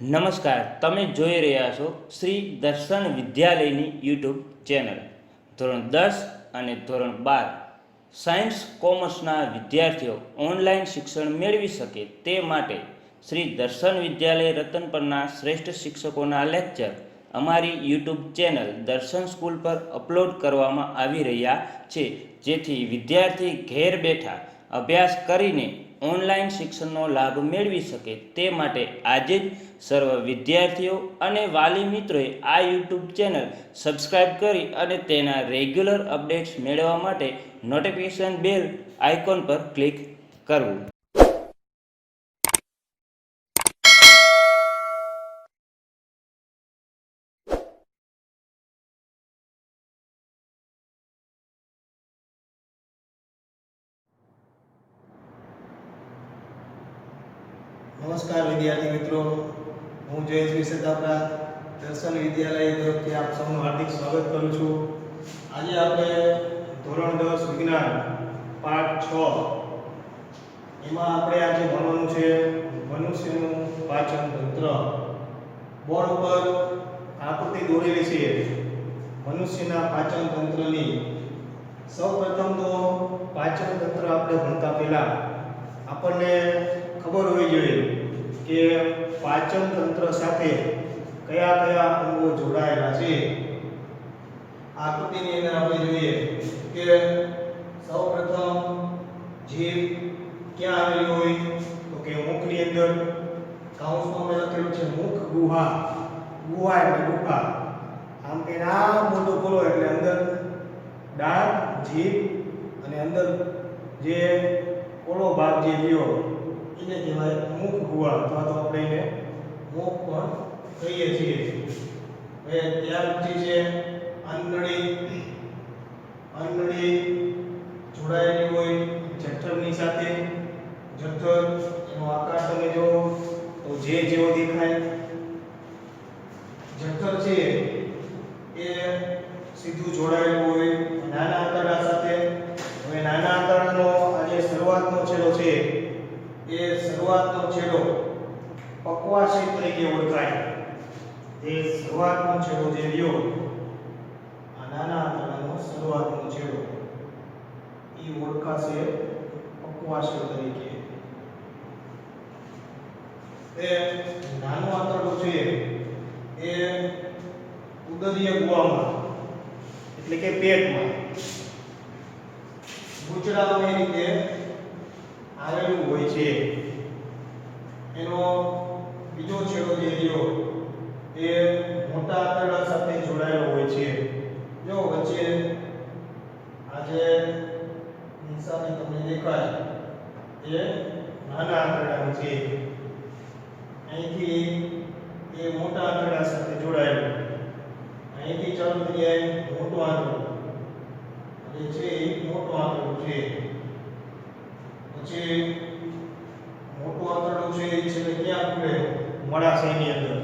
નમસ્કાર, તમે જોઈ રહ્યા છો શ્રી દર્શન વિદ્યાલયની યુટ્યુબ ચેનલ. ધોરણ 10 અને ધોરણ 12 સાયન્સ કોમર્સના વિદ્યાર્થીઓ ઓનલાઈન શિક્ષણ મેળવી શકે તે માટે શ્રી દર્શન વિદ્યાલય રતનપરના શ્રેષ્ઠ શિક્ષકોના લેક્ચર અમારી યુટ્યુબ ચેનલ દર્શન સ્કૂલ પર અપલોડ કરવામાં આવી રહ્યા છે, જેથી વિદ્યાર્થી ઘેર બેઠા અભ્યાસ કરીને ઓનલાઈન શિક્ષણનો લાભ મેળવી શકે તે માટે આજે જ સર્વ વિદ્યાર્થીઓ અને વાલી મિત્રોએ આ યુટ્યુબ ચેનલ સબસ્ક્રાઈબ કરી અને તેના રેગ્યુલર અપડેટ્સ મેળવવા માટે નોટિફિકેશન બેલ આઇકોન પર ક્લિક કરવું. નમસ્કાર વિદ્યાર્થી મિત્રો, હું જયેશ વિસેતાપરા દર્શન વિદ્યાલય તરફથી આપ સૌનું હાર્દિક સ્વાગત કરું છું. આજે આપણે ધોરણ 10 વિજ્ઞાન પાઠ 6 એમાં આપણે આજે ભણવાનું છે મનુષ્યનું પાચન તંત્ર. બોર્ડ ઉપર આકૃતિ દોરેલી છે મનુષ્યના પાચન તંત્રની. સૌપ્રથમ તો પાચન તંત્ર આપણે ભણતા પહેલા આપણને ખબર હોવી જોઈએ કે પાચન તંત્ર સાથે કયા કયા અંગો જોડાયેલા છે. આકૃતિની અંદર આપણે જોઈએ કે સૌપ્રથમ જીભ ક્યાં આવેલી હોય તો કે મુખની અંદર. કૌંસમાં મેં લખેલું છે મુખ ગુહા. ગુહા એટલે ગુફા. આમ કે આ મોટો ખોલો એટલે અંદર દાંત, જીભ અને અંદર જે કોળો ભાગ જે રહ્યો એને કહેવાય મુખ ગુહા, અથવા તો આપણે એને મુખ પણ કહીએ છીએ. હવે ત્યાર પછી છે અંડળી. અંડળી જોડાયેલી હોય જઠરની સાથે. જઠર એનો આકાર તમે જો તો જે જેવો દેખાય. જઠર છે એ સીધું જોડાયેલું હોય નાના આંતરડા સાથે. હવે નાના આંતરડાનો આ જે શરૂઆતનો છેડો છે એ શરૂઆતનો છેડો પક્વાશય તરીકે ઓળખાય. જે શરૂઆતનો છેડો જે રહ્યો આ નાના આંતરડાનો શરૂઆતનો છેડો એ ઓળખાશે પક્વાશય તરીકે. એ નાનું આંતરડું છે એ ઉદરીય ગુહામાં એટલે કે પેટમાં ગુચડામાં એ રીતે આવેલું હોય છે. એનો બીજો છેડો જે રહ્યો એ મોટા આંતરડા સાથે જોડાયેલો હોય છે. જો વચ્ચે આ જે નિશાની તમને દેખાય એ નાના આંતરડાની છે. અહીંથી એ મોટા આંતરડા સાથે જોડાયેલું. અહીંથી ચાલુ થઈ જાય મોટું આંતરડું એટલે છે એ મોટું આંતરડું છે. પછી મોટું આંતરડું છે એ છે ક્યાં ખુલે? મળાશયની અંદર.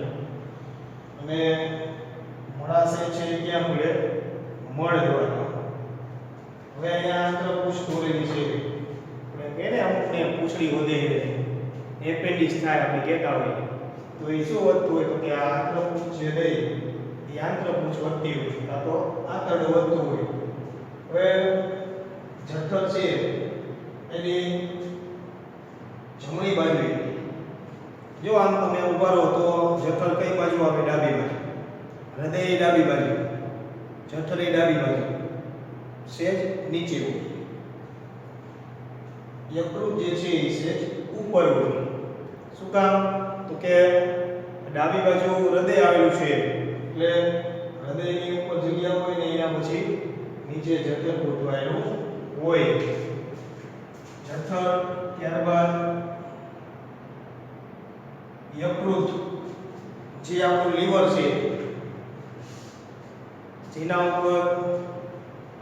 અને મળાશય છે એ ક્યાં ખુલે? મળ દ્વારા. હવે અહીંયા આંતરપૂછ દોરેલી છે. આપણે કહે ને અમુકને પૂંછડી વધે એપેન્ડિક્સ થાય આપણે કહેતા હોઈએ, તો એ શું વધતું હોય તો કે આ આંતરપૂછ જે રહી એ આંતરપૂછ વધતી હોય, કાં તો આંતરડું વધતું હોય. હવે જઠર છે એની જમણી બાજુ, જો આમ તમે ઊભા રહો તો જઠર કઈ બાજુ આવે? ડાબી બાજુ. હૃદય એ ડાબી બાજુ, જઠર એ ડાબી બાજુ, સેજ નીચે હોય. યકૃત જે છે એ સેજ ઉપર હોય. શું કામ? તો કે ડાબી બાજુ હૃદય આવેલું છે એટલે હૃદયની ઉપર જગ્યા હોય ને એના પછી નીચે જઠર ગોઠવાયેલું હોય. જઠર, ત્યારબાદ યકૃત જે આપણું લીવર છે જેના ઉપર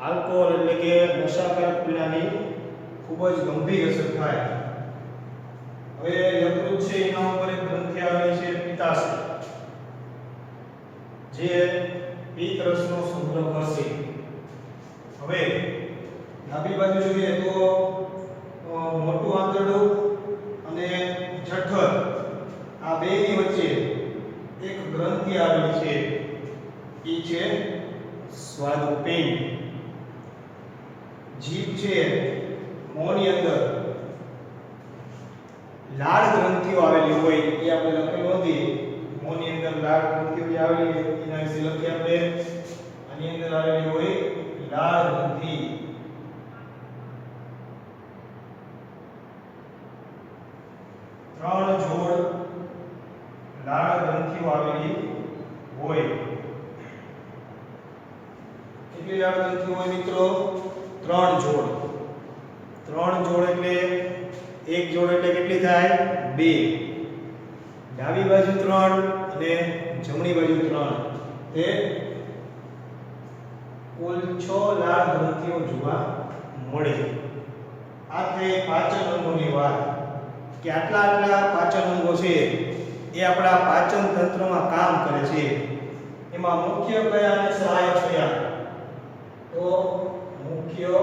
આલ્કોહોલ એટલે કે નશાકારક પીણાની ખૂબ જ ગંભીર અસર થાય. હવે યકૃત છે એના ઉપર એક ગ્રંથિ આવેલી છે પિત્તાશય, જે પિત્ત રસનો સંગ્રહ કરશે. હવે ડાબી બાજુ જોઈએ તો મોટું આંતરડું અને જઠર આ બેની વચ્ચે ગ્રંથિ આવેલી છે એ છે સ્વાદુપિંડ. જીભ છે મોંની અંદર લાળ ગ્રંથિઓ આવેલી હોય એ આપણે લખેલું નથી. મોંની અંદર લાળ ગ્રંથિઓ જે આવેલી એના વિશે લખીએ આપણે. આની અંદર આવેલી હોય લાળ ગ્રંથિ. ત્રણ જોડ લાળ ગ્રંથિઓ આવેલી હોય. કેટલી લાળ ગ્રંથિઓ હોય મિત્રો? ત્રણ જોડ. ત્રણ જોડ એટલે એક જોડ એટલે કેટલી થાય? બે. ડાબી બાજુ 3 અને જમણી બાજુ 3 તે કુલ 6 લાળ ગ્રંથિઓ જોવા મળે. આ થઈ પાચન અંગોની વાત કે આટલા પાચન અંગો છે એ આપણા પાચન તંત્રમાં કામ કરે છે. એમાં મુખ્ય કયા અને સહાયક કયા? તો મુખ્ય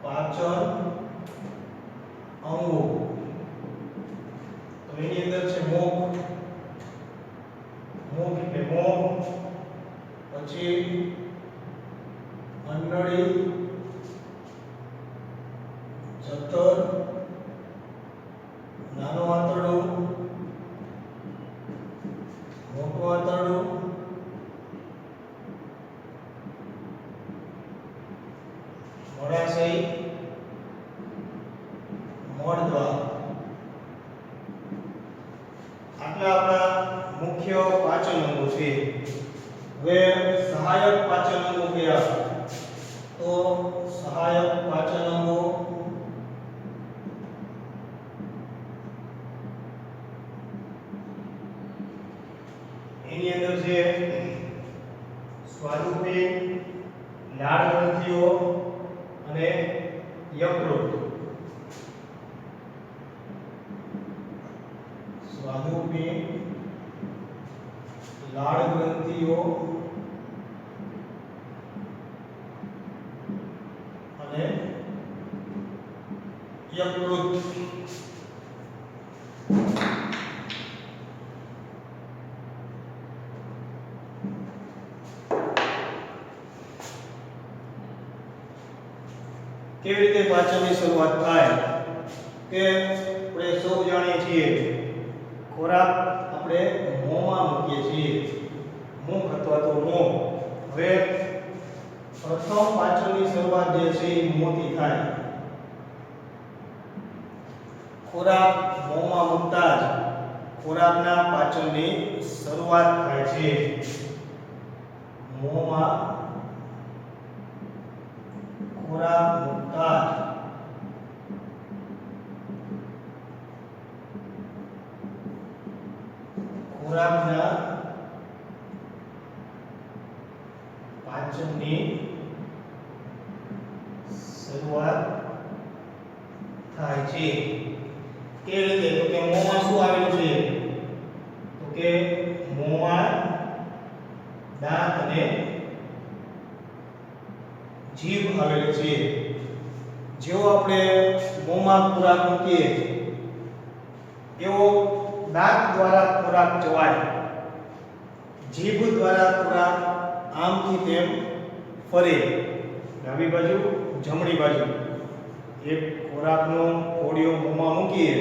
પાચન અંગો તો એની અંદર છે મુખ. મુખ એટલે મોં, પછી અંડળી, જઠર, નાનું આંતરડું, મોટું આંતરડું, મોળાશય, મળદ્વાર. આટલા આપણા મુખ્ય પાચન અંગો છે. હવે સહાયક પાચન અંગો કયા? તો સહાયક પાચન અંગો એની અંદર છે સ્વાદુપિંડ, લાળ ગ્રંથિઓ અને યકૃત. સ્વાદુપિંડ, લાળ ગ્રંથિઓ અને યકૃત. કેવી રીતે પાચનની શરૂઆત થાય કે આપણે સૌ જાણીએ છીએ ખોરાક આપણે મોંમાં મૂકીએ છીએ, મુખ અથવા તો મોં. હવે પ્રથમ પાચનની શરૂઆત જે છે એ મોંથી થાય. ખોરાક મોંમાં મૂકતા જ ખોરાકના પાચનની શરૂઆત થાય છે. મોંમાં ખોરાક મૂકતા જ ખોરાકના પાચનની શરૂઆત થાય છે. કેવી રીતે? તો કે મોંમાં શું આવેલું છે? તો કે મોંમાં દાંત અને જીભ આવેલી છે. જેવો આપણે મોંમાં ખોરાક મૂકીએ એવો દાંત દ્વારા ખોરાક ચવાય, જીભ દ્વારા ખોરાક આમથી તેમ ફરે, ડાબી બાજુ જમણી બાજુ. એક ખોરાકનો કોળિયો મોંમાં મૂકીએ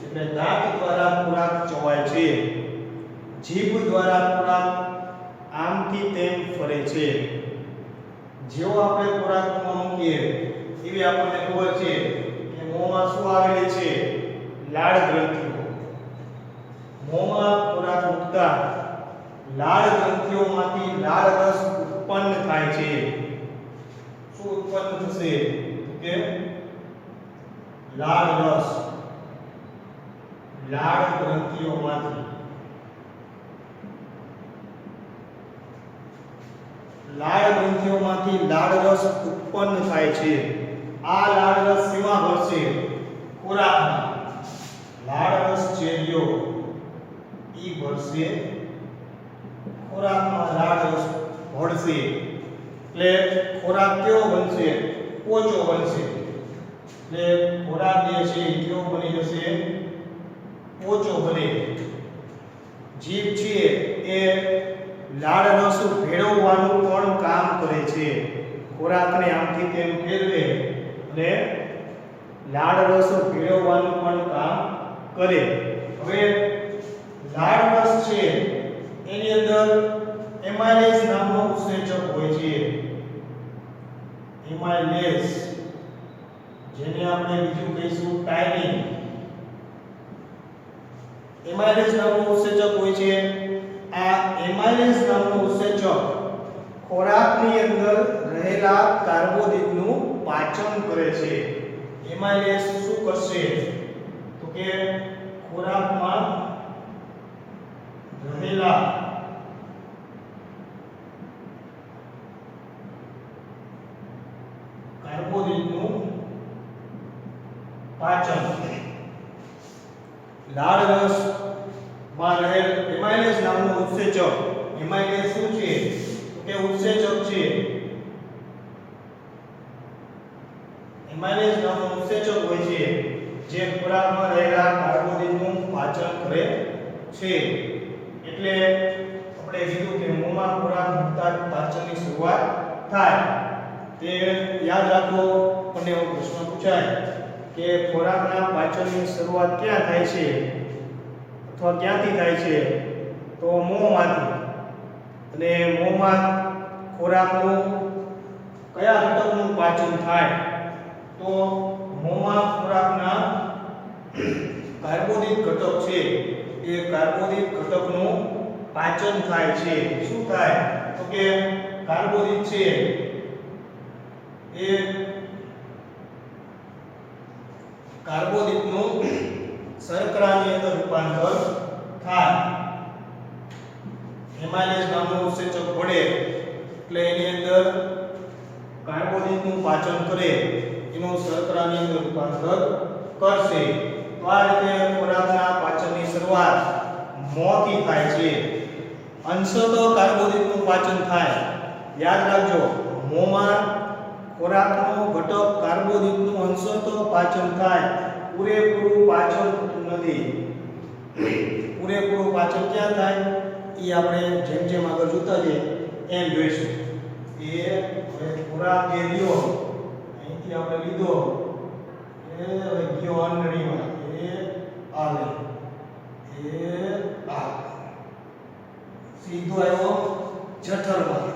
એટલે દાંત દ્વારા ખોરાક ચવાય છે, જીભ દ્વારા ખોરાક આમથી તેમ ફરે છે. જેવો આપણે ખોરાક મોંમાં મૂકીએ એવી આપણને ખબર છે કે મોંમાં શું આવેલી છે? લાળ ગ્રંથિઓ. મોંમાં ખોરાક મૂકતા લાળ ગ્રંથિઓમાંથી લાળ રસ ઉત્પન્ન થાય છે. શું ઉત્પન્ન થશે? કે લાળ રસ. લાળ ગ્રંથિઓમાંથી લાળ રસ ઉત્પન્ન થાય છે. આ લાળ રસ શેમાં ભળશે? ખોરાકમાં. લાળ રસ જે રહ્યો ઈ ભળશે ખોરાકમાં. લાળ રસ ભળશે એટલે ખોરાક કેવો બનશે? પોચો બનશે. એટલે ખોરાક જે છે એ કેવો બની જશે? પોચો બને. જીભ છે એ લાળ રસ ભેળવવાનું પણ કામ કરે છે. ખોરાકને આમથી તેમ ફેરવે અને લાળ રસ ભેળવવાનું પણ કામ કરે. હવે લાળ રસ છે એની અંદર એમાઇલેઝ નામનો ઉત્સેચક હોય છે. એમાઇલેઝ, જેને આપણે બીજું કહીશું ટાઇમિન. એમાઇલેઝ નામનો ઉત્સેચક હોય છે. આ એમાઇલેઝ નામનો ઉત્સેચક ખોરાકની અંદર રહેલા કાર્બોદિતનું પાચન કરે છે. એમાઇલેઝ શું કરશે તો કે ખોરાકમાં રહેલા કાર્બોદિતનું પાચન. લાળ રસ માં રહેલ એમાઇલેઝ નામનું ઉત્સેચક, એમાઇલેઝ શું છે તો કે ઉત્સેચક છે. એમાઇલેઝ નામનું ઉત્સેચક હોય છે જે ખોરાકમાં રહેલા કાર્બોદિતનું પાચન કરે છે. એટલે આપણે કીધું કે મોંમાં ખોરાક મૂકતા પાચનની શરૂઆત થાય. તે યાદ રાખો. અને એવો પ્રશ્ન પૂછાય કે ખોરાકના પાચનની શરૂઆત ક્યાં થાય છે અથવા ક્યાંથી થાય છે તો મોંમાંથી. અને મોંમાં ખોરાકનું કયા ઘટકનું પાચન થાય તો મોંમાં ખોરાકના કાર્બોદિત ઘટક છે એ કાર્બોદિત ઘટકનું પાચન થાય છે. શું થાય તો કે કાર્બોદિત છે એ કાર્બોદિતનું શર્કરાની અંદર રૂપાંતર થાય. એમાઇલેઝ નામનું ઉત્સેચક પડે એટલે એની અંદર કાર્બોદિતનું પાચન કરે, એનું શર્કરાની અંદર રૂપાંતર કરશે. તો આ રીતે ખોરાકના પાચનની શરૂઆત મોંથી થાય છે. અંશતઃ કાર્બોદિતનું પાચન થાય. યાદ રાખજો, મોંમાં ખોરાકનો ઘટક કાર્બોદિતનું અંશતઃ પાચન થાય. પૂરેપૂરું પાચન થતું નથી. પૂરેપૂરું પાચન ક્યાં થાય એ આપણે જેમ જેમ આગળ જોતા જઈએ એમ જોઈશું. એ હવે ખોરાક જે રહ્યો અહીંથી આપણે લીધો એ હવે ગયો આંતરડીમાં, એ આવે, એ આ સીધો આવ્યો જઠરમાં.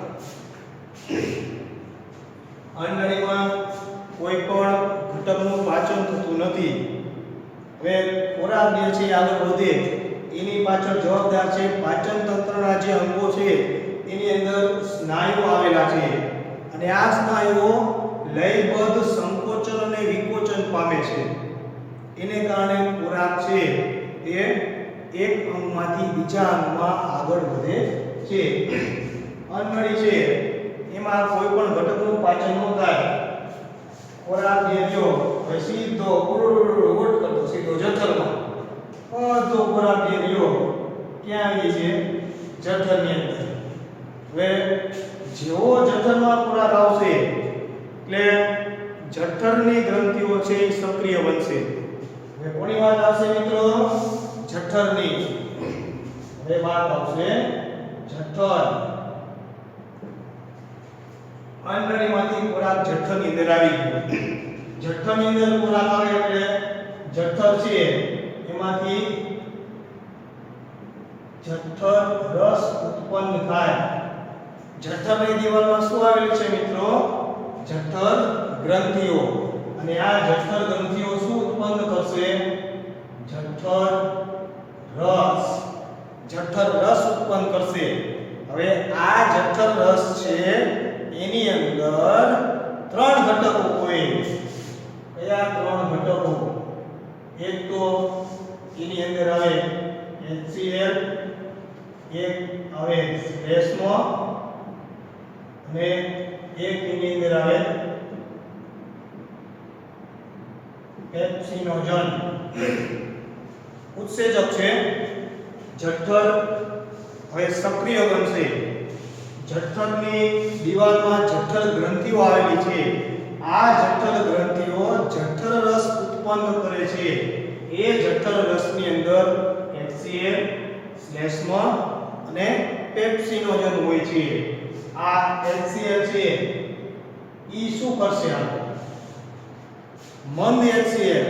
આંતરડીમાં કોઈ પણ ઘટકનું પાચન થતું નથી. હવે ખોરાક જે છે આગળ વધે એની પાછળ જવાબદાર છે પાચન તંત્રના જે અંગો છે એની અંદર સ્નાયુઓ આવેલા છે. અને આ સ્નાયુઓ લયબદ્ધ સંકોચન અને વિકોચન પામે છે. એને કારણે ખોરાક છે એ એક અંગમાંથી બીજા અંગમાં આગળ વધે છે. આંતરડી છે એમાં કોઈ પણ ઘટકનું પાચન ન થાય. ખોરાક જે રહ્યો હવે સીધો ઉલટ કરતો સીધો જઠરમાં. બધો ખોરાક જે રહ્યો ક્યાં આવી છે જઠરની અંદર. હવે જેવો જઠરમાં ખોરાક આવશે એટલે જઠરની ગ્રંથિઓ છે એ સક્રિય બનશે. હવે કોની વાત આવશે મિત્રો? જઠરની. હવે વાત આવશે જઠર. આંતરડીમાંથી ખોરાક જઠરની અંદર આવી ગયો. જઠરની અંદર ખોરાક આવે એટલે જઠર છે એમાંથી જઠર રસ ઉત્પન્ન થાય. જઠરની દિવાલમાં શું આવેલું છે મિત્રો? જઠર ગ્રંથિઓ. અને આ જઠર ગ્રંથિઓ શું ઉત્પન્ન કરશે? જઠર રસ. જઠર રસ ઉત્પન્ન કરશે. હવે આ જઠર રસ છે એની અંદર ત્રણ ઘટકો હોય. કયા ત્રણ ઘટકો? એક તો એની અંદર આવે HCl, એક આવે શ્લેષ્મ અને એક એની અંદર આવે પેપ્સિનોજન. ઉત્સેચક છે. જઠર હવે સક્રિય બનશે. જઠરની દિવાલમાં જઠર ગ્રંથિઓ આવેલી છે. આ જઠર ગ્રંથિઓ જઠર રસ ઉત્પન્ન કરે છે. એ જઠર રસની અંદર HCl, શ્લેષ્મ અને પેપ્સિનોજન હોય છે. આ HCl છે ઈ શું કરશે? આ મંદ HCl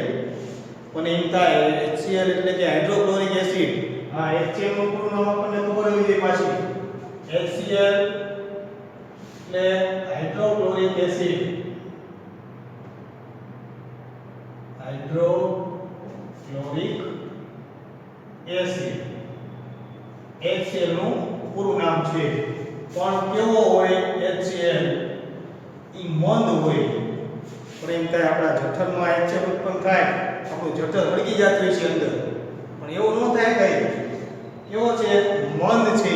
પણ એમ થાય HCl એટલે કે હાઇડ્રોક્લોરિક એસિડ. હા, HCl નું પૂરું નામ આપણને ખબર હોવી જોઈએ પાછી. HCl એટલે hydrochloric acid. Hydrochloric acid HCl નું પૂરું નામ છે. પણ કેવો હોય HCl? ઈ મંદ હોય. પણ એમ થાય આપણા જઠરમાં HCl ઉત્પન્ન થાય, આપણું જઠર વળગી જતું હોય છે અંદર, પણ એવું ન થાય. કઈ કેવો છે? મંદ છે.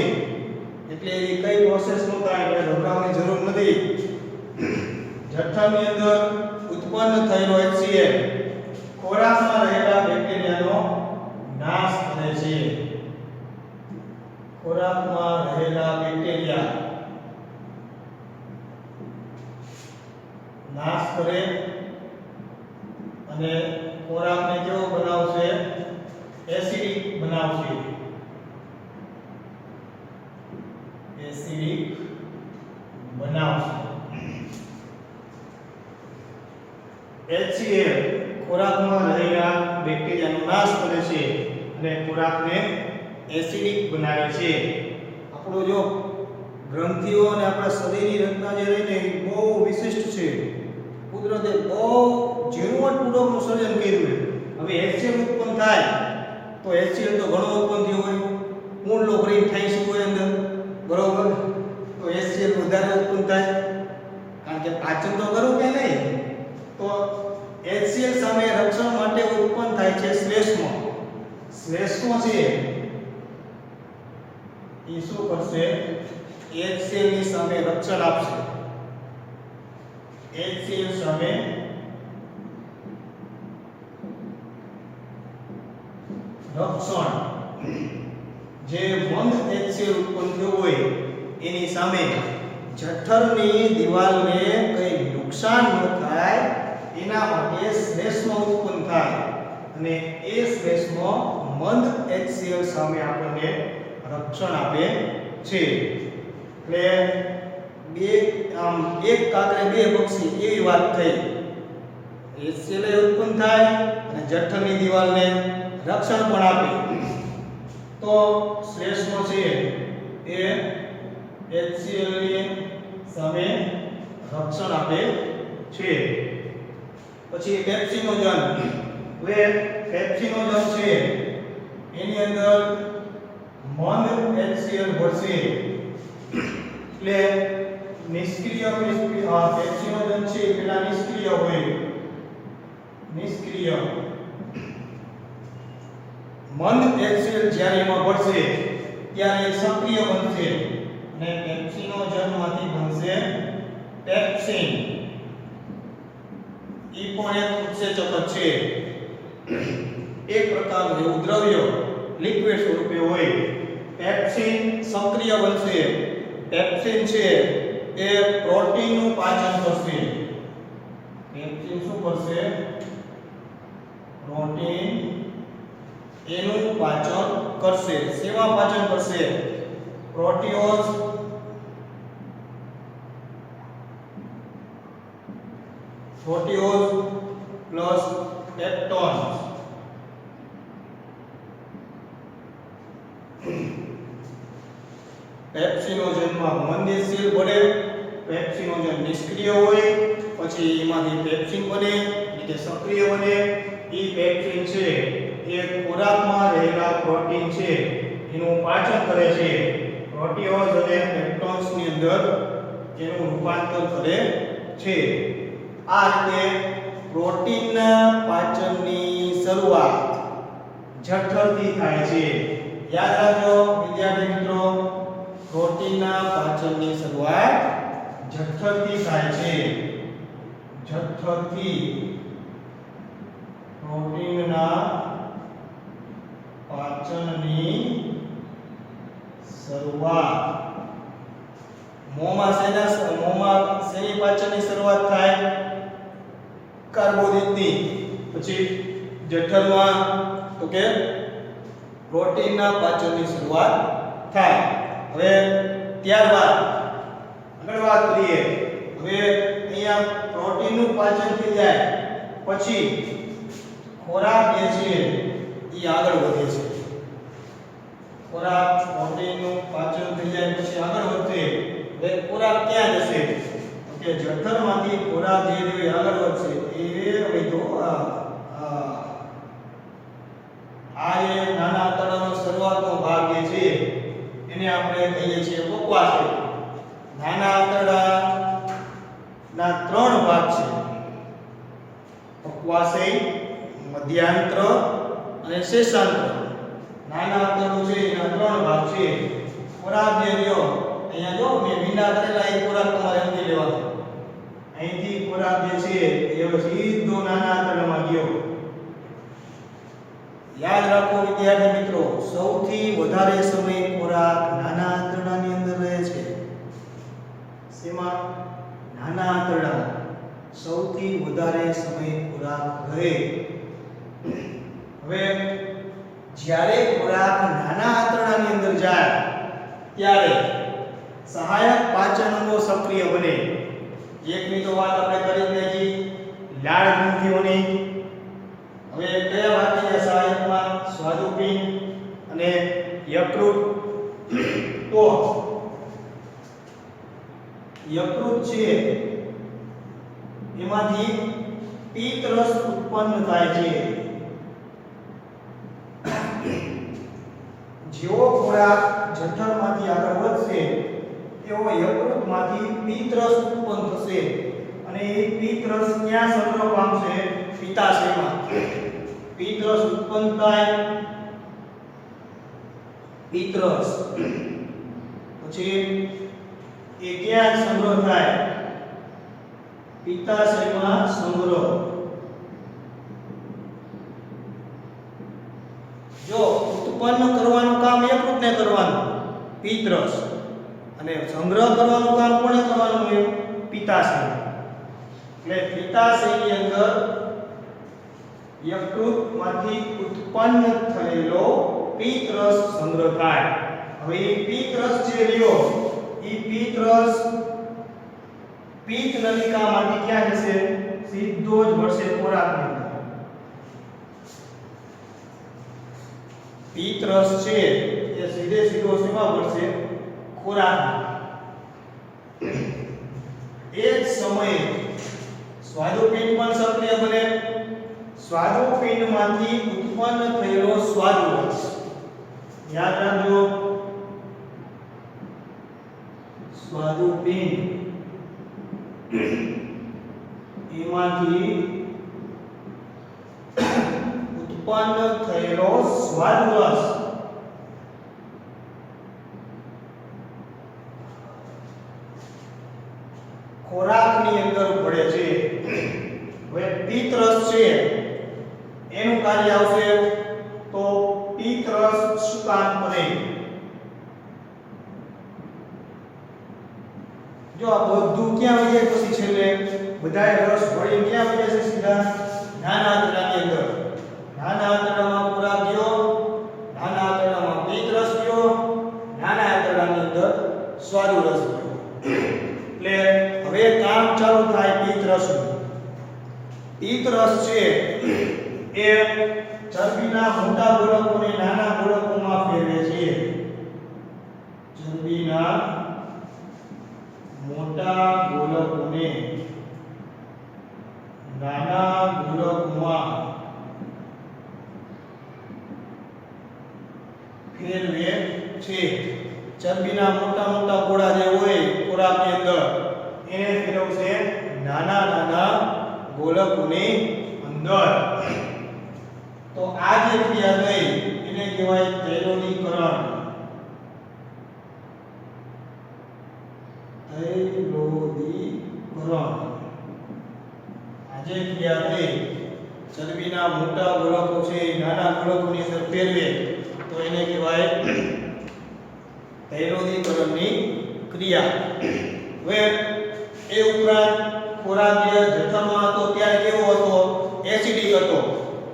એટલે એ કઈ પ્રોસેસ ન થાય, એટલે ગભરાવાની જરૂર નથી. જઠરની અંદર ઉત્પન્ન થયેલો HCl ખોરાકમાં રહેલા બેક્ટેરિયાનો નાશ કરે છે. ખોરાકમાં રહેલા બેક્ટેરિયા નાશ કરે અને ખોરાકને કેવો બનાવશે? એસિડિક બનાવશે. એસિડિક બનાવશે. HCl ખોરાકમાં રહેલા બેક્ટેરિયાનો નાશ કરે છે અને ખોરાકને એસિડિક બનાવે છે. આપણો જો ગ્રંથિઓ અને આપણા શરીરની રચના જે રહી ને એ બહુ વિશિષ્ટ છે. કુદરતે બહુ ઝીણવટપૂર્વકનું સર્જન કર્યું છે. હવે HCl ઉત્પન્ન થાય તો HCl તો ઘણો ઉત્પન્ન થયો હોય, પૂર્ણ લોહરી થાય શું હોય અંદર, બરોબર? તો HCl વધારે ઉત્પન્ન થાય કારણ કે પાચન તો કરવું કે નહીં. તો HCl સામે રક્ષણ માટે ઉત્પન્ન થાય છે શ્લેષ્મ. શ્લેષ્મ છે એ શું કરશે? HCl ની સામે રક્ષણ આપશે. HCl સામે રક્ષણ. જે મંદ HCl ઉત્પન્ન થયું હોય એની સામે જઠરની દિવાલને કઈ નુકસાન ન થાય એના માટે શ્લેષ્મ ઉત્પન્ન થાય અને એ શ્લેષ્મ મંદ HCl સામે આપણને રક્ષણ આપે છે. એટલે એક કાકરે બે પક્ષી એવી વાત થઈ. HCl ઉત્પન્ન થાય અને જઠરની દિવાલને રક્ષણ પણ આપે. તો શ્લેષ્મ છે એ HCl ની સામે રક્ષણ આપે છે. પછી પેપ્સિનોજન. પેપ્સિનોજન છે એની અંદર મંદ HCl ભળશે. એટલે નિષ્ક્રિય પેપ્સિનોજન છે પેલા નિષ્ક્રિય હોય. નિષ્ક્રિય મંદ HCl જ્યારે એમાં ભળશે ત્યારે સક્રિય બનશે અને પેપ્સિનોજનમાંથી બનશે પેપ્સિન. ઈ પણ એક ઉત્સેચક જ છે. એક પ્રકારનું એવું દ્રવ્ય લિક્વિડ સ્વરૂપે હોય. પેપ્સિન સક્રિય બનશે. પેપ્સિન છે એ પ્રોટીનનું પાચન કરશે. પેપ્સિન શું કરશે? પ્રોટીન એનું પાચન કરશે. શેમાં પાચન કરશે? પ્રોટીઓઝ પ્લસ પેપ્ટોન. પેપ્સિનોજનમાં મંદ HCl ભળે, પેપ્સિનોજન નિષ્ક્રિય હોય, પછી એમાંથી પેપ્સિન બને એટલે કે સક્રિય બને. એ પેપ્સિન છે એ ખોરાકમાં રહેલા પ્રોટીન છે એનું પાચન કરે છે. પ્રોટીઓઝ અને પેપ્ટોન્સ ની અંદર એનું રૂપાંતર કરે છે. આ રીતે પ્રોટીનના પાચનની શરૂઆત જઠરથી થાય છે. યાદ રાખજો વિદ્યાર્થી મિત્રો, પ્રોટીનના પાચનની શરૂઆત જઠરથી થાય છે. જઠરથી પ્રોટીનના પાચનની શરૂઆત. મોંમાં શેની પાચનની શરૂઆત થાય? કાર્બોદિતની. પછી જઠરમાં તો કે પ્રોટીનના પાચનની શરૂઆત થાય. હવે ત્યારબાદ આગળ વાત કરીએ. હવે અહીંયા પ્રોટીનનું પાચન થઈ જાય પછી ખોરાક જે છે એ આગળ વધે છે. ખોરાક પ્રોટીનનું પાચન થઈ જાય પછી આગળ વધશે. હવે ખોરાક ક્યાં જશે? તો કે જઠરમાંથી ખોરાક જે છે આગળ વધશે. એ હવે તો આ એ નાના આંતરડાનો શરૂઆતનો ભાગ જે છે એને આપણે કહીએ છીએ પક્વાશય. નાના આંતરડાના 3 ભાગ છે: પક્વાશય, મધ્યાંત્ર અને શેષાંત્ર. નાના આંતરડું છે એના 3 ભાગ છે. ખોરાક જે રહ્યો અહીંયા જો મેં મીંડા કરેલા એ ખોરાક તમારે સમજી લેવાનો. અહીંથી ખોરાક જે છે એ સીધો નાના આંતરડામાં ગયો. યાદ રાખો વિદ્યાર્થી મિત્રો, સૌથી વધારે સમય ખોરાક નાના આંતરડાની અંદર રહે છે. શેમાં? નાના આંતરડામાં સૌથી વધારે સમય ખોરાક રહે. હવે જ્યારે ખોરાક નાના આંતરડાની અંદર જાય ત્યારે સહાયક પાચન અંગો સક્રિય બને. એકની તો વાત આપણે કરી દીધી, લાળ ગ્રંથિઓની. હવે કયા બાકીના સહાયકમાં? સ્વાદુપિંડ અને યકૃત. તો યકૃત છે એમાંથી પિત્ત રસ ઉત્પન્ન થાય છે. જેવો ખોરાક જઠરમાંથી આગળ વધશે તેવો યકૃતમાંથી પિત્ત રસ ઉત્પન્ન થશે અને એ પિત્ત રસ ક્યાં સંગ્રહ પામશે? પિત્તાશયમાં. પિત્ત રસ ઉત્પન્ન થાય, પિત્ત રસ પછી એ ક્યાં સંગ્રહ થાય? પિત્તાશયમાં સંગ્રહ. જો ઉત્પન્ન કરવાનું કામ યકૃતને કરવાનું, પિત્ત રસ, અને સંગ્રહ કરવાનું કામ કોને કરવાનું છે? પિત્તાશય. એટલે પિત્તાશયની અંદર યકૃતમાંથી ઉત્પન્ન થયેલો પિત્ત રસ સંગ્રહ થાય. હવે એ પિત્ત રસ જે રહ્યો એ પિત્ત રસ પિત્ત નલિકામાંથી ક્યાં જશે? સીધો જ વળશે ખોરાકની અંદર. પિત્ત રસ છે એ સીધો શેમાં વળશે? ખોરાક. એ જ સમયે સ્વાદુપિંડ પણ સક્રિય બને. સ્વાદુપિંડમાંથી ઉત્પન્ન થયેલો સ્વાદુરસ, યાદ રાખજો, સ્વાદુપિંડ એમાંથી ઉત્પન્ન થયેલો સ્વાદરસ ખોરાકની અંદર ભળે છે. હવે પિત્ત રસ છે એનું કાર્ય આવશે તો પિત્ત રસ શુકાન કરે. જો આ બધું ક્યાં વહે પછી છેલ્લે બધાય રસ ભળી ક્યાં વહે છે? સીધા નાના આંતરડાની અંદર. નાના આંતરડામાં ખોરાક ગયો, નાના આંતરડામાં પિત્ત રસ ગયો, નાના આંતરડાની અંદર સ્વાદુ રસ ગયો. એટલે હવે કામ ચાલુ થાય પિત્ત રસનું. પિત્ત રસ છે એ ચરબીના મોટા ગોળકોને નાના ગોળકોમાં ફેરવે છે. ચરબીના મોટા ગોળકોને નાના ગોળકોમાં ફેરવે છે. ચરબીના મોટા મોટા ગોળા જે હોય ખોરાકની અંદર એને ફેરવશે નાના ગોળકોની અંદર. તો આ જે ક્રિયા થઈ એને કહેવાય તૈલોદીકરણ. આ જે ક્રિયા થઈ ચરબીના મોટા ગોળકો છે નાના ગોળકોની અંદર ફેરવે તો એને કહેવાય તૈલોદીકરણની ક્રિયા. હવે એ ઉપરાંત ખોરાક જે જઠરમાં હતો ત્યારે કેવો હતો? એસિડિક હતો.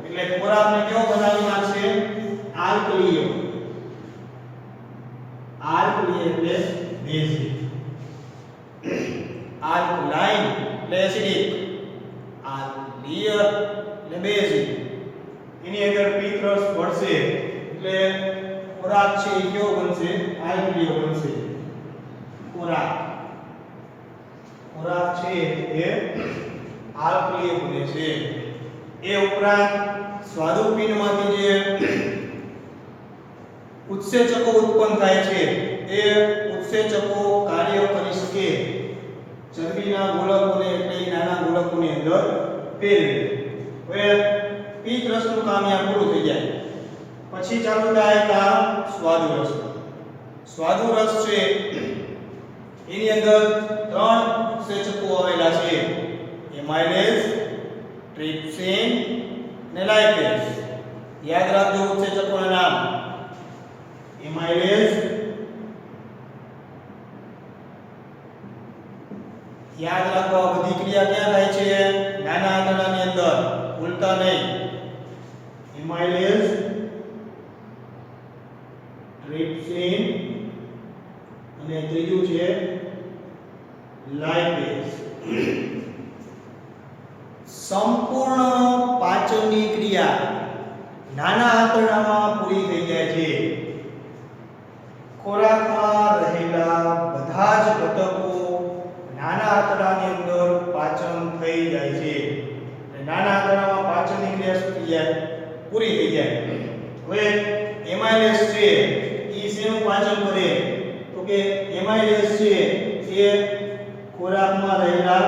એટલે ખોરાકને કેવો બનાવી નાખશે? આલ્કલીય. ખોરાક છે એ કેવો બનશે આલ્કલીય બનશે ખોરાક છે એ આલ્કલીય બને છે એ ઉપરાંત સ્વાદુપિંડમાંથી જે ઉત્સેચકો ઉત્પન્ન થાય છે એ ઉત્સેચકો કાર્ય કરી શકે ચરબીના ગોળકોને એટલે નાના ગોળકોની અંદર ફેરવે હવે પિત્ત રસનું કામ અહીંયા પૂરું થઈ જાય પછી ચાલુ થાય કામ સ્વાદુ રસ છે એની અંદર ત્રણ ઉત્સેચકો આવેલા છે એમાઇલેઝ ટ્રિપ્સિન અને લાઇપેઝ યાદ રાખજો ઉત્સેચકોના નામ એમાઇલેઝ યાદ રાખો આ બધી ક્રિયા ક્યાં થાય છે નાના આંતરડાની અંદર ઉલટા નહીં એમાઇલેઝ ટ્રિપ્સિન અને ત્રીજું છે લાઇપેઝ સંપૂર્ણ પાચનની ક્રિયા નાના આંતરડામાં પૂરી થઈ જાય છે ખોરાકમાં રહેલા બધા જ ઘટકો નાના આંતરડાની અંદર પાચન થઈ જાય છે નાના આંતરડામાં પાચનની ક્રિયા શું થઈ જાય પૂરી થઈ જાય હવે એમાઇલેઝ છે એ શેનું પાચન કરે તો કે એમાઇલેઝ છે એ ખોરાકમાં રહેલા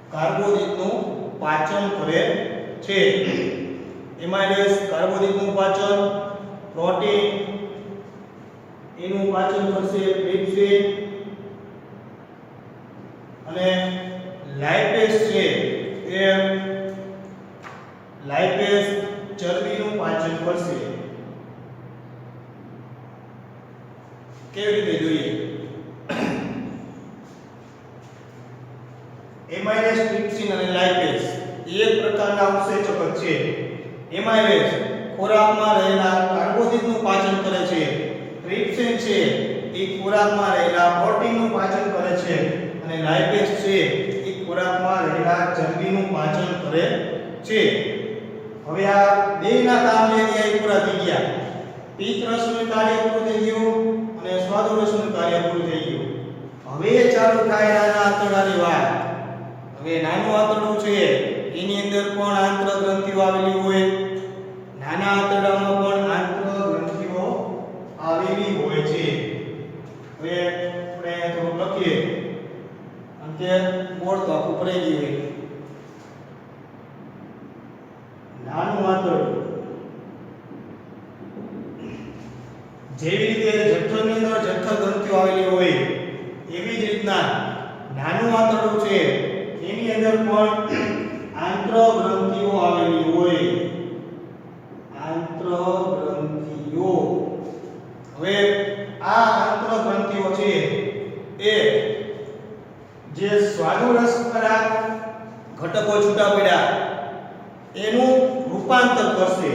કાર્બોદિતનું પાચન કરે છે એમાઇલેઝ કાર્બોદિતનું પાચન પ્રોટીન એનું પાચન કરશે ટ્રિપ્સિન અને લાઇપેઝ છે એ લાઇપેઝ ચરબીનું પાચન કરશે કેવી રીતે જોઈએ એમાઇલેઝ ટ્રિપ્સિન અને લાઇપેઝ એક પ્રકારના ઉત્સેચક છે એમાઇલેઝ ખોરાકમાં રહેલા કાર્બોદિતનું પાચન કરે છે ટ્રિપ્સિન છે એ ખોરાકમાં રહેલા પ્રોટીનનું પાચન કરે છે અને લાઇપેઝ છે એ ખોરાકમાં રહેલા ચરબીનું પાચન કરે છે હવે આ બેયના કામ જે છે એ પૂરા થઈ ગયા પિત્ત રસનું કાર્ય પૂરું થઈ ગયું અને સ્વાદુ રસનું કાર્ય પૂરું થઈ ગયું હવે ચાલુ થાય નાના આંતરડાની વાત હવે નાનું આંતરડું છે એની અંદર પણ આંતર ગ્રંથિઓ આવેલી હોય નાના આંતરડામાં પણ આંતર ગ્રંથિઓ આવેલી હોય છે હવે આપણે થોડું લખીએ અંતે બોર્ડ તો આખું ભરાઈ ગયું હોય નાનું આંતરડું જેવી રીતે જઠરની અંદર જઠર ગ્રંથિઓ આવેલી હોય એવી જ રીતના નાનું આંતરડું છે એની અંદર પણ આંત્ર ગ્રંથિઓ આવેલી હોય આંત્ર ગ્રંથિઓ હવે આ આંત્ર ગ્રંથિઓ છે એ જે સ્વાદુરસ ખરા ઘટકો છૂટા પડ્યા એનું રૂપાંતર કરશે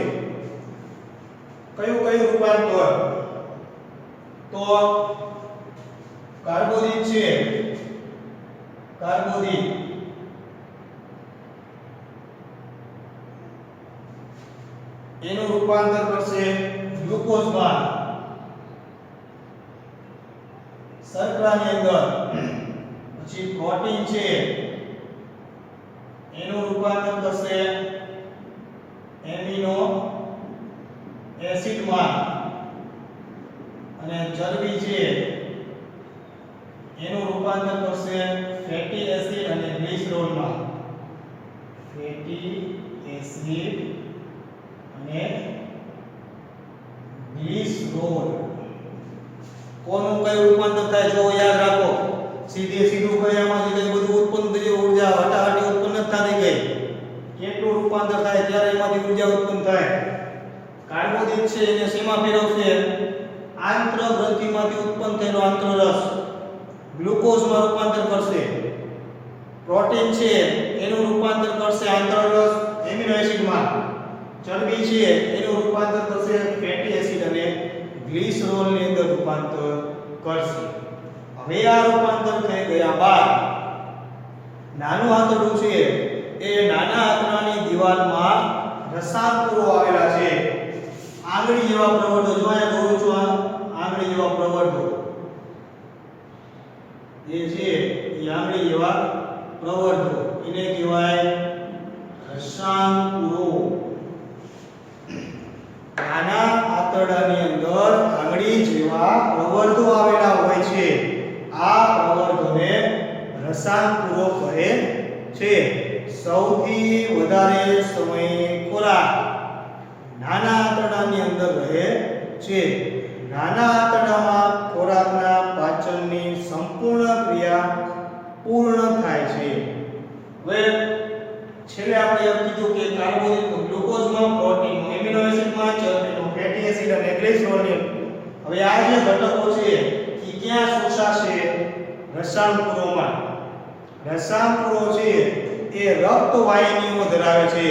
કયું રૂપાંતર તો કાર્બોદિત છે કાર્બોદિત એનું રૂપાંતર કરશે ગ્લુકોઝમાં શર્કરાની અંદર પછી પ્રોટીન છે એનું રૂપાંતર કરશે એમિનો એસિડમાં અને ચરબી છે એનું રૂપાંતર કરશે ફેટી એસિડ અને ગ્લિસરોલમાં ફેટી એસિડ અને ગ્લિસરોલ કોનું કયું રૂપાંતર થાય જો યાદ રાખો સીધું કયામાંથી કઈ બધું ઉત્પન્ન થઈ ઊર્જા હટાહટી ઉત્પન્ન જ થતી ગઈ કેટલું રૂપાંતર થાય ત્યારે એમાંથી ઊર્જા ઉત્પન્ન થાય કાર્બોદિત છે એને શેમાં ફેરવશે આંત્ર ગ્રંથિમાંથી ઉત્પન્ન થયેલો આંતરરસ ગ્લુકોઝમાં રૂપાંતર કરશે પ્રોટીન છે એનું રૂપાંતર કરશે આંતરરસ એમિનો એસિડમાં ચરબી છે એનું રૂપાંતર કરશે ફેટી એસિડ અને ગ્લિસરોલની અંદર રૂપાંતર કરશે હવે આ રૂપાંતર થઈ ગયા બાદ નાનું આંતરડું છે એ નાના આંતરડાની દિવાલમાં રસાંતરો આવેલા છે આંગળી જેવા પ્રવર્ધો, જો અહીંયા દોરું છું આ આંગળી જેવા પ્રવર્ધો જે છે એ આંગળી જેવા પ્રવર્ધો એને કહેવાય રસાંકુરો. નાના આંતરડાની અંદર આંગળી જેવા પ્રવર્ધો આવેલા હોય છે. આ પ્રવર્ધોને રસાંકુરો કહે છે. સૌથી વધારે સમય ખોરાક નાના આંતરડાની અંદર રહે છે. નાના આંતરડામાં ખોરાકના પાચનની સંપૂર્ણ ક્રિયા પૂર્ણ થાય છે. હવે છેલ્લે આપણે એમ કીધું કે કાર્બોહાઈડ્રેટ, ગ્લુકોઝમાં પ્રોટીન, એમિનો એસિડમાં ચરબીનો, ફેટી એસિડ અને ગ્લિસરોલિન. હવે આ જે ઘટકો છે એ ક્યાં શોષાશે? રસાંકુરોમાં. રસાંકુરો છે એ રક્તવાહિનીઓ ધરાવે છે.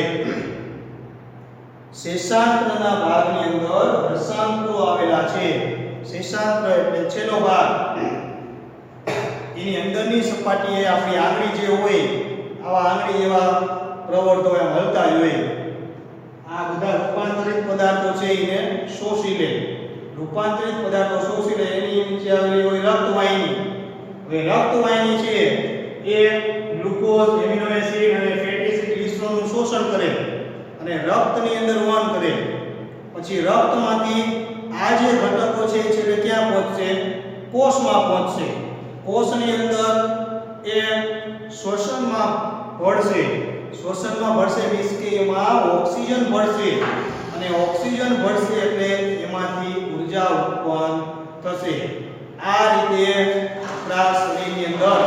શેષાંત્રના ભાગની અંદર રસાંકુરો આવેલા છે. શેષાંત્ર એટલે છેલ્લો ભાગ. એની અંદરની સપાટીએ આપણી આંગળી જે હોય આવા આંગળી જેવા પ્રવર્ધો એમ હલતા જ હોય. આ બધા રૂપાંતરિત પદાર્થો છે એને શોષી લે. રૂપાંતરિત પદાર્થો શોષી લે એની નીચે આવેલી હોય રક્તવાહિની. હવે રક્તવાહિની છે એ ગ્લુકોઝ, એમિનો એસિડ અને ફેટી એસિડ, ગ્લિસરોલનું શોષણ કરે અને રક્તની અંદર વહન કરે. પછી રક્તમાંથી આ જે ઘટકો છે છેલ્લે ક્યાં પહોંચશે? કોષમાં પહોંચશે. કોષની અંદર એ શ્વસનમાં ભળશે. શ્વસનમાં ભળશે મીન્સ કે એમાં ઓક્સિજન ભળશે અને ઓક્સિજન ભળશે એટલે એમાંથી ઊર્જા ઉત્પન્ન થશે. આ રીતે આપણા શરીરની અંદર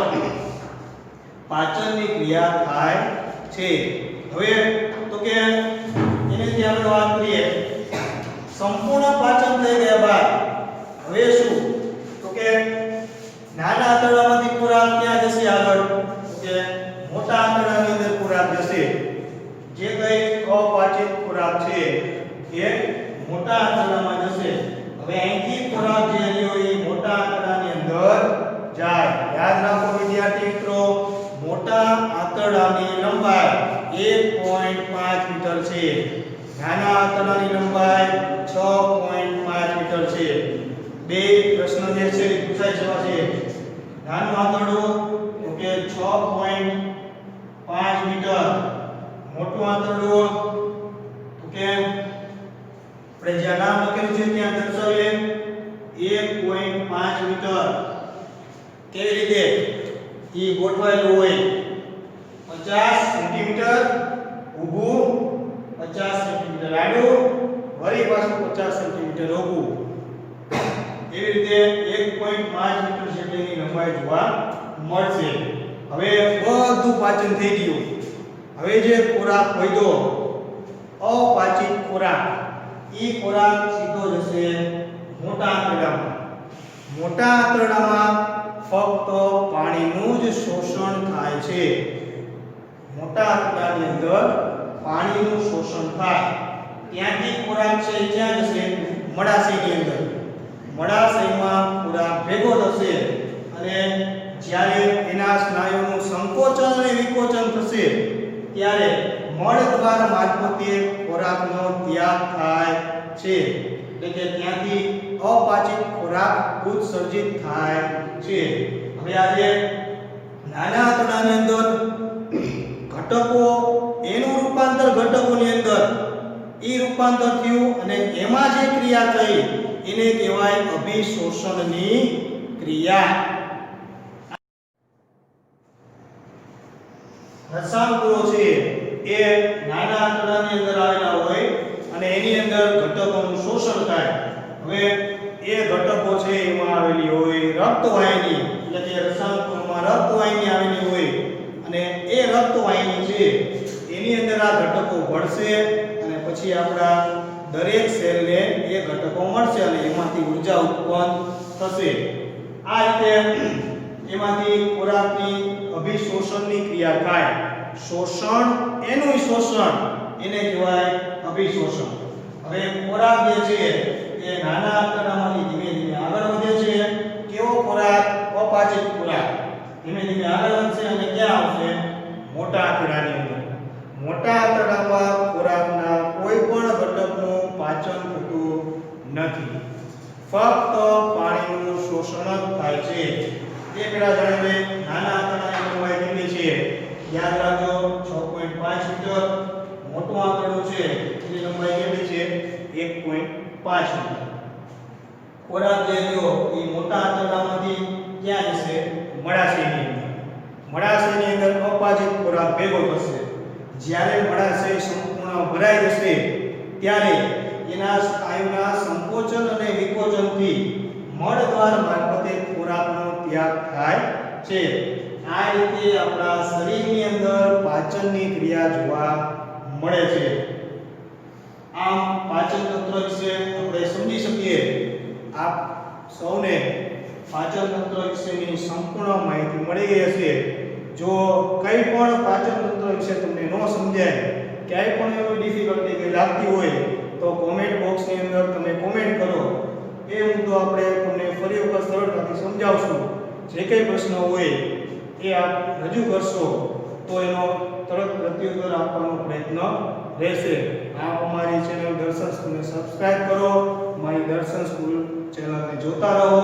પાચનની ક્રિયા થાય છે. હવે તો કે એનાથી આપણે વાત કરીએ સંપૂર્ણ પાચન થઈ ગયા બાદ હવે શું? તો કે નાના આંતરડામાંથી ખોરાક ક્યાં જશે? આગળ તો કે મોટા આંતરડાની અંદર ખોરાક જશે. જે કઈ અપાચિત ખોરાક છે એ મોટા આંતરડામાં જશે. હવે અહીંથી ખોરાક જે રહ્યો એ મોટા આંતરડાની અંદર જાય. યાદ રાખો વિદ્યાર્થી મિત્રો, મોટા આંતરડાની લંબાઈ 1.5 મીટર છે. નાના આંતરડાની લંબાઈ 6.5 મીટર છે. બે પ્રશ્ન જે છે એ પૂછાઈ જવા છે. નાનું આંતરડું તો કે 6.5 મીટર, મોટું આંતરડું તો કે આપણે જ્યાં નામ લખેલું છે ત્યાં દર્શાવીએ 1.5 મીટર. કેવી રીતે ઈ ગોઠવાયેલું હોય? 50 સેન્ટીમીટર ઊભું, 50 સેન્ટીમીટર આડું, વળી પાછું 50 સેન્ટીમીટર ઊભું. એવી રીતે 1.5 મીટર જેટલીની લંબાઈ જોવા મળશે. હવે બધું પાચન થઈ ગયું. હવે જે ખોરાક વધ્યો અપાચિત ખોરાક, ઈ ખોરાક સીધો જશે મોટા આંતરડામાં. મોટા આંતરડામાં ફક્ત પાણીનું જ શોષણ થાય છે. મોટા આંતરડાની અંદર પાણીનું શોષણ થાય. ત્યાંથી ખોરાક છે ક્યાં જશે? મળાશયની અંદર. મળાશયમાં ખોરાક ભેગો થશે અને જ્યારે એના સ્નાયુનું સંકોચન અને વિકોચન થશે ત્યારે મળદ્વાર મારફતે ખોરાકનો ત્યાગ થાય છે. એટલે કે ત્યાંથી અપાચિત ખોરાક ઉત્સર્જિત થાય છે. હવે આજે નાના આંતરડાની અંદર ઘટકો, એનું રૂપાંતર ઘટકોની અંદર ઈ રૂપાંતર થયું અને એમાં જે ક્રિયા થઈ એને કહેવાય અભિશોષણની ક્રિયા. રસાંકુરો છે એ નાના આંતરડાની અંદર આવેલા હોય અને એની અંદર ઘટકોનું શોષણ થાય. હવે એ ઘટકો છે એમાં આવેલી હોય રક્તવાહિની, એટલે કે રસાંકુરોમાં રક્તવાહિની આવેલી હોય અને એ રક્તવાહિની છે એની અંદર આ ઘટકો ભળશે અને પછી આપણા દરેક સેલને એ ઘટકો મળશે અને એમાંથી ઊર્જા ઉત્પન્ન થશે. આ રીતે એમાંથી ખોરાકની અભિશોષણની ક્રિયા થાય. શોષણ, એનું શોષણ એને કહેવાય અભિશોષણ. હવે ખોરાક જે છે એ નાના આંતરડામાંથી ધીમે ધીમે આગળ વધે છે. કેવો ખોરાક? અપાચિત ખોરાક. ધીમે ધીમે આગળ વધશે અને ક્યાં આવશે? મોટા આંતરડાની અંદર. મોટા આંતરડામાં ખોરાકના કોઈ પણ ઘટકનું પાચન થતું નથી, ફક્ત પાણીનું શોષણ જ થાય છે. એ પેલા જણાવીએ નાના આંતરડાની લંબાઈ કેટલી છે? યાદ રાખજો 6.5 મીટર. મોટું આંતરડું છે એની લંબાઈ કેટલી છે? 1.5 મીટર. ખોરાક જે લ્યો એ મોટા આંતરડામાંથી ક્યાં જશે? મળાશયની અંદર. મળાશયની અંદર અપાચિત ખોરાક ભેગો થશે. જ્યારે મળાશય સંપૂર્ણ ભરાઈ જશે ત્યારે એના સ્નાયુના સંકોચન અને વિકોચનથી મળદ્વાર મારફતે ખોરાકનો ત્યાગ થાય છે. આ રીતે આપણા શરીરની અંદર પાચનની ક્રિયા જોવા મળે છે. આમ પાચન તંત્ર વિશે આપણે સમજી શકીએ. આપ સૌને પાચન તંત્ર વિશેની સંપૂર્ણ માહિતી મળી ગઈ હશે. જો કંઈ પણ પાચન તંત્ર વિશે તમને ન સમજાય, ક્યાંય પણ એવી ડિફિકલ્ટી કે લાગતી હોય તો કોમેન્ટ બોક્સની અંદર તમે કોમેન્ટ કરો. એ મુદ્દો આપણે તમને ફરી વખત સરળતાથી સમજાવશું. જે કંઈ પ્રશ્ન હોય એ આપ રજૂ કરશો તો એનો તરત પ્રત્યુત્તર આપવાનો પ્રયત્ન રહેશે. આપ અમારી ચેનલ દર્શન સ્કૂલને સબસ્ક્રાઇબ કરો. મારી દર્શન સ્કૂલ ચેનલને જોતા રહો,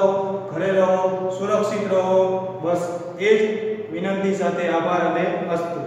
ઘરે રહો, સુરક્ષિત રહો. બસ એ જ વિનંતી સાથે આભાર અને અસ્તુ.